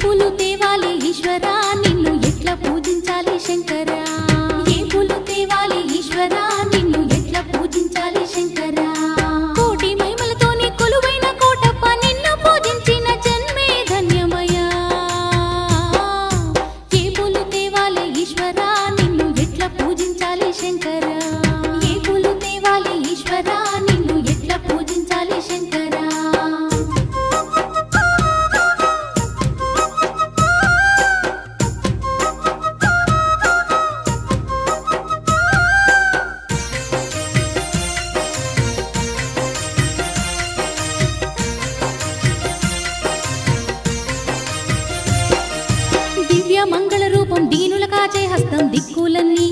పూలు తేవాలి ఈశ్వరా నిన్ను ఎట్లా పూజించాలి శంకరా ఏ పూలు తేవాలి ఈశ్వరా నిన్ను ఎట్లా పూజించాలి శంకరా కోటి మహిమలతోని కొలువైన కోటప్ప నిన్ను పూజించిన జన్మే ధన్యమయ్యా ఏ పూలు తేవాలి ఈశ్వరా నిన్ను ఎట్లా పూజించాలి శంకరా ఏ పూలు తేవాలి ఈశ్వరా నిన్ను ఎట్లా పూజించాలి శంకరా దివ్య మంగళ రూపం దీనుల కాచే హస్తం దిక్కులన్నీ